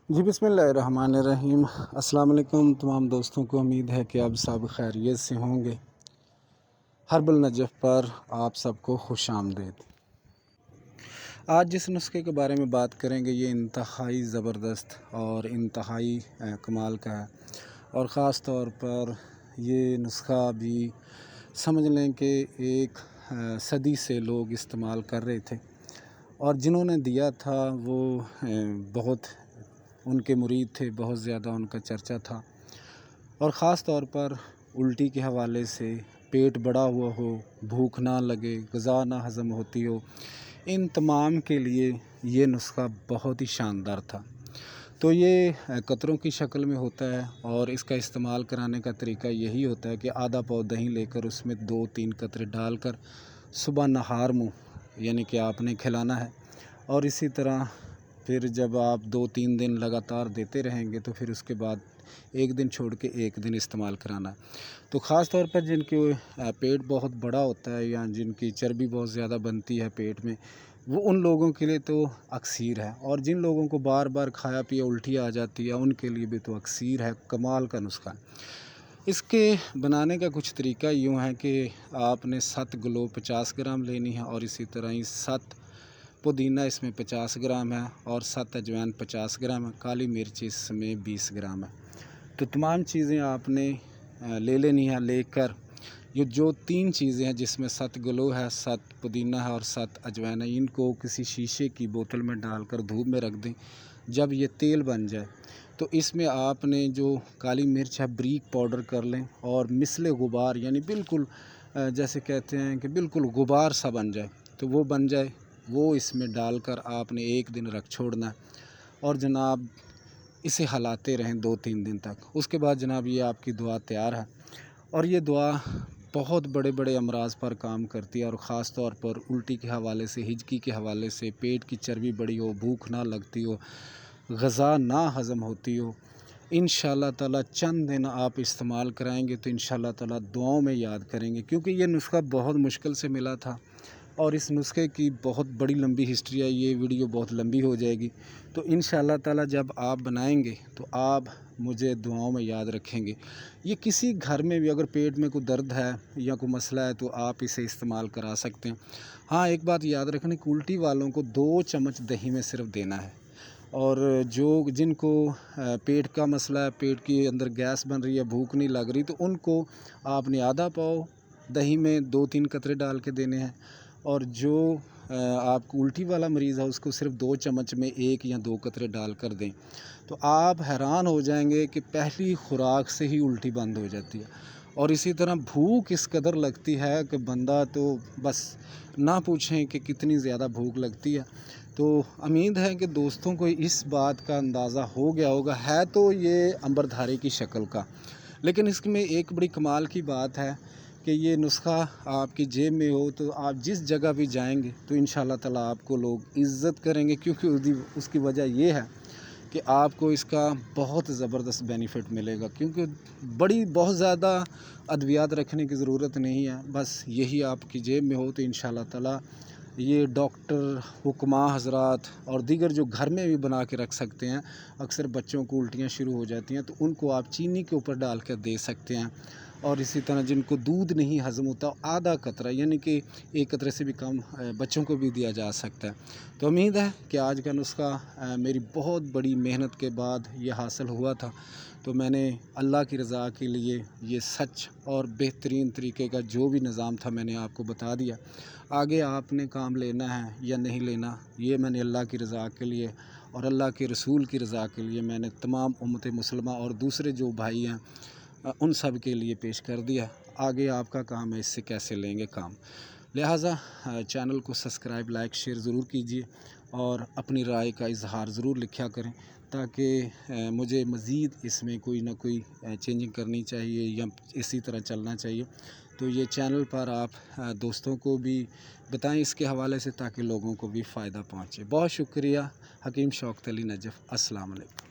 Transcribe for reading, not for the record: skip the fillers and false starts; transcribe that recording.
جی बिस्मिल्लाहिर्रहमानिर्रहीम। अस्सलाम वालेकुम तमाम दोस्तों को। उम्मीद है कि आप सब खैरियत से होंगे। हर्बल नजफ़ पर आप सबको खुश आमदीद। आज जिस नुस्खे के बारे में बात करेंगे ये इंतहाई ज़बरदस्त और इंतहाई कमाल का है, और ख़ास तौर पर ये नुस्खा भी समझ लें कि एक सदी से लोग इस्तेमाल कर रहे थे, और जिन्होंने दिया था वो बहुत उनके मुरीद थे, बहुत ज़्यादा उनका चर्चा था। और ख़ास तौर पर उल्टी के हवाले से, पेट बड़ा हुआ हो, भूख ना लगे, ग़िज़ा ना हज़म होती हो, इन तमाम के लिए ये नुस्खा बहुत ही शानदार था। तो ये कतरों की शक्ल में होता है, और इसका इस्तेमाल कराने का तरीका यही होता है कि आधा पाव दही लेकर उसमें 2-3 कतरे डालकर सुबह नहार मुँह यानी कि आपने खिलाना है। और इसी तरह फिर जब आप 2-3 दिन लगातार देते रहेंगे तो फिर उसके बाद एक दिन छोड़ के एक दिन इस्तेमाल कराना है। तो ख़ास तौर पर जिनके पेट बहुत बड़ा होता है या जिनकी चर्बी बहुत ज़्यादा बनती है पेट में, वो उन लोगों के लिए तो अक्सीर है, और जिन लोगों को बार बार खाया पिया उल्टी आ जाती है उनके लिए भी तो अक्सीर है। कमाल का नुस्खा है। इसके बनाने का कुछ तरीका यूँ है कि आपने 7 गलो 50 ग्राम लेनी है, और इसी तरह ही 7 पुदीना इसमें 50 ग्राम है, और 7 अजवाइन 50 ग्राम है, काली मिर्च इसमें 20 ग्राम है। तो तमाम चीज़ें आपने ले लेनी है। लेकर ये जो 3 चीज़ें हैं जिसमें 7 गलो है, 7 पुदीना है और 7 अजवाइन है, इनको किसी शीशे की बोतल में डालकर धूप में रख दें। जब ये तेल बन जाए तो इसमें आपने जो काली मिर्च है बारीक पाउडर कर लें, और मिसले गुबार यानी बिल्कुल जैसे कहते हैं कि बिल्कुल गुबार सा बन जाए, तो वो बन जाए, वो इसमें डालकर आपने एक दिन रख छोड़ना है। और जनाब इसे हलाते रहें 2-3 दिन तक। उसके बाद जनाब ये आपकी दुआ तैयार है। और ये दुआ बहुत बड़े बड़े अमराज़ पर काम करती है, और ख़ास तौर पर उल्टी के हवाले से, हिजकी के हवाले से, पेट की चर्बी बड़ी हो, भूख ना लगती हो, ग़िज़ा ना हज़म होती हो, इंशाअल्लाह ताला चंद दिन आप इस्तेमाल कराएंगे तो इंशाअल्लाह ताला दुआओं में याद करेंगे। क्योंकि ये नुस्खा बहुत मुश्किल से मिला था, और इस नुस्खे की बहुत बड़ी लंबी हिस्ट्री है, ये वीडियो बहुत लंबी हो जाएगी। तो इंशाअल्लाह ताला जब आप बनाएंगे तो आप मुझे दुआओं में याद रखेंगे। ये किसी घर में भी अगर पेट में कोई दर्द है या कोई मसला है तो आप इसे इस्तेमाल करा सकते हैं। हाँ, एक बात याद रखनी, उल्टी वालों को 2 चम्मच दही में सिर्फ देना है। और जो जिनको पेट का मसला है, पेट के अंदर गैस बन रही है, भूख नहीं लग रही, तो उनको आपने आधा पाव दही में 2-3 कतरे डाल के देने हैं। और जो आपको उल्टी वाला मरीज़ है उसको सिर्फ 2 चम्मच में 1 या 2 कतरे डाल कर दें। तो आप हैरान हो जाएंगे कि पहली खुराक से ही उल्टी बंद हो जाती है। और इसी तरह भूख इस कदर लगती है कि बंदा तो बस ना पूछें कि कितनी ज़्यादा भूख लगती है। तो उम्मीद है कि दोस्तों को इस बात का अंदाज़ा हो गया होगा। है तो ये अंबरधारी की शक्ल का, लेकिन इसमें एक बड़ी कमाल की बात है कि ये नुस्खा आपकी जेब में हो तो आप जिस जगह भी जाएंगे तो इंशाअल्लाह ताला आपको लोग इज़्ज़त करेंगे। क्योंकि उसकी वजह ये है कि आपको इसका बहुत ज़बरदस्त बेनिफिट मिलेगा। क्योंकि बहुत ज़्यादा अद्वियात रखने की ज़रूरत नहीं है, बस यही आपकी जेब में हो तो इंशाअल्लाह ताला ये डॉक्टर, हुक्मा हज़रात और दीगर जो घर में भी बना के रख सकते हैं। अक्सर बच्चों को उल्टियाँ शुरू हो जाती हैं तो उनको आप चीनी के ऊपर डाल कर दे सकते हैं। और इसी तरह जिनको दूध नहीं हज़म होता, आधा कतरा यानी कि 1 कतरे से भी कम बच्चों को भी दिया जा सकता है। तो उम्मीद है कि आज का नुस्खा मेरी बहुत बड़ी मेहनत के बाद ये हासिल हुआ था। तो मैंने अल्लाह की रज़ा के लिए ये सच और बेहतरीन तरीके का जो भी निज़ाम था मैंने आपको बता दिया। आगे आपने काम लेना है या नहीं लेना, ये मैंने अल्लाह की रज़ा के लिए और अल्लाह के रसूल की रज़ा के लिए मैंने तमाम उम्मत मुसलमा और दूसरे जो भाई हैं उन सब के लिए पेश कर दिया। आगे आपका काम है, इससे कैसे लेंगे काम। लिहाजा चैनल को सब्सक्राइब, लाइक, शेयर ज़रूर कीजिए, और अपनी राय का इजहार ज़रूर लिखा करें, ताकि मुझे मज़ीद इसमें कोई ना कोई चेंजिंग करनी चाहिए या इसी तरह चलना चाहिए। तो ये चैनल पर आप दोस्तों को भी बताएं इसके हवाले से, ताकि लोगों को भी फ़ायदा पहुँचे। बहुत शुक्रिया। हकीम शौकत अली नजफ़। अस्सलाम वालेकुम।